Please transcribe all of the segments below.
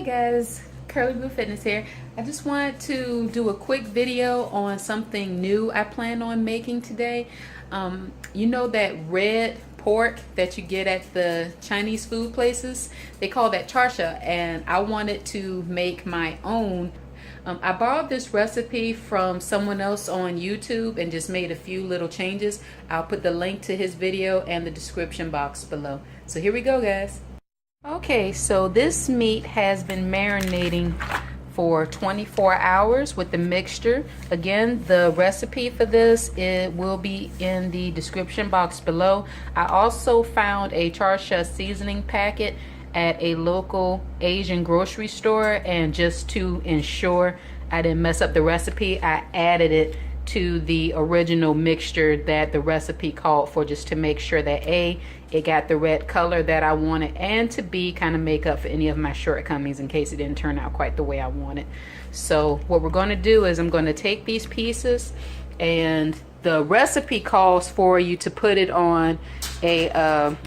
guys, Curly Blue Fitness here. I just wanted to do a quick video on something new I plan on making today. You know that red pork that you get at the Chinese food places? They call that Char Siu, and I wanted to make my own. I borrowed this recipe from someone else on YouTube and just made a few little changes. I'll put the link to his video in the description box below. So here we go, guys. Okay, so this meat has been marinating for 24 hours with the mixture. Again, the recipe for this, it will be in the description box below. I also found a Char Siu seasoning packet at a local Asian grocery store, and just to ensure I didn't mess up the recipe, I added it to the original mixture that the recipe called for, just to make sure that A, it got the red color that I wanted, and to B, kind of make up for any of my shortcomings in case it didn't turn out quite the way I wanted. So what we're going to do is I'm going to take these pieces, and the recipe calls for you to put it on a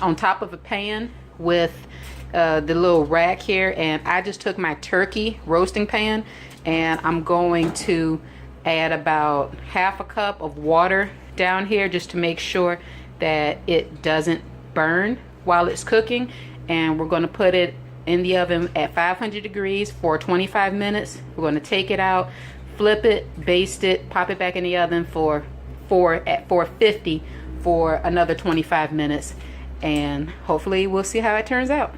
on top of a pan with the little rack here, and I just took my turkey roasting pan, and I'm going to add about half a cup of water down here just to make sure that it doesn't burn while it's cooking. And we're going to put it in the oven at 500 degrees for 25 minutes. We're going to take it out, flip it, baste it, pop it back in the oven at 450 for another 25 minutes, and hopefully we'll see how it turns out.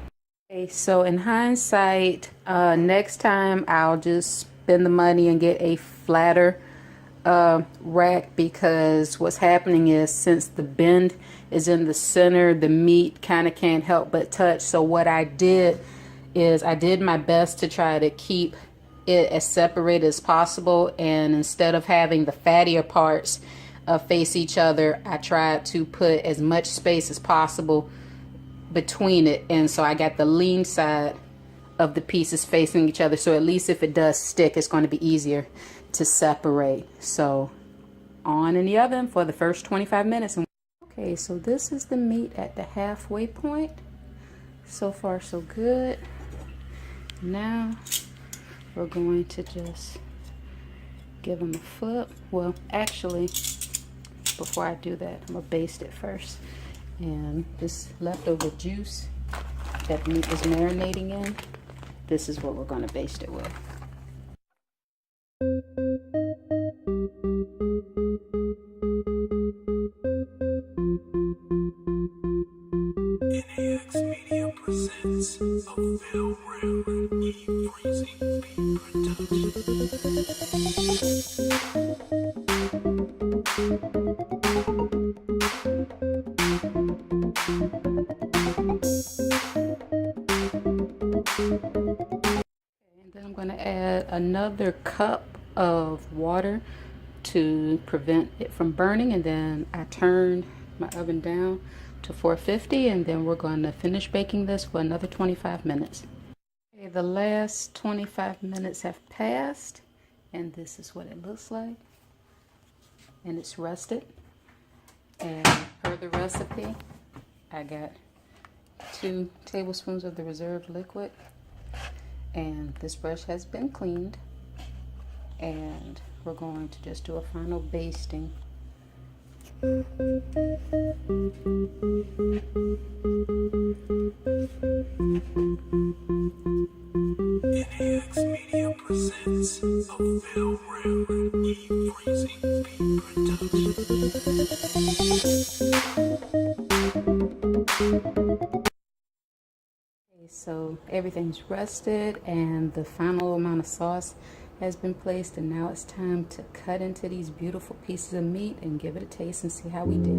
Okay, so in hindsight, next time I'll just spend the money and get a flatter rack, because what's happening is, since the bend is in the center, the meat kind of can't help but touch. So what I did is I did my best to try to keep it as separated as possible, and instead of having the fattier parts face each other, I tried to put as much space as possible between it, and so I got the lean side of the pieces facing each other, so at least if it does stick, it's going to be easier to separate. So on in the oven for the first 25 minutes. Okay, so this is the meat at the halfway point. So far so good. Now we're going to just give them a flip. Well, actually, before I do that, I'm gonna baste it first. And this leftover juice that the meat is marinating in, this is what we're going to baste it with. NAX Media presents a well-rounded e-freezing beef And then I'm going to add another cup of water to prevent it from burning, and then I turned my oven down to 450, and then we're going to finish baking this for another 25 minutes. Okay, the last 25 minutes have passed, and this is what it looks like, and it's rested. And per the recipe, I got 2 tablespoons of the reserved liquid, and this brush has been cleaned, and we're going to just do a final basting. NAX Media presents a well-rounded e-freezing beef Okay, so everything's rested, and the final amount of sauce has been placed, and now it's time to cut into these beautiful pieces of meat and give it a taste and see how we did.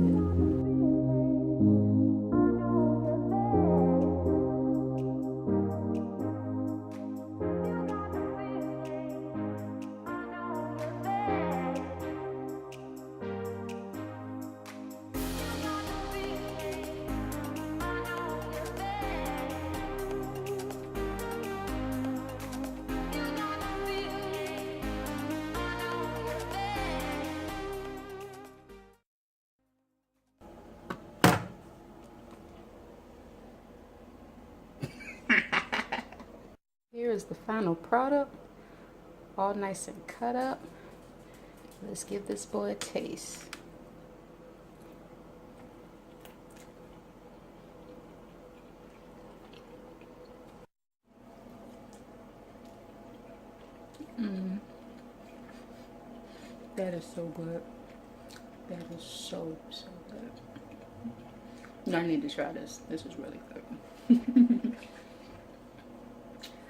here is the final product, all nice and cut up. Let's give this boy a taste. That is so good. That is so good. I need to try this. This is really good.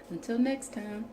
Until next time.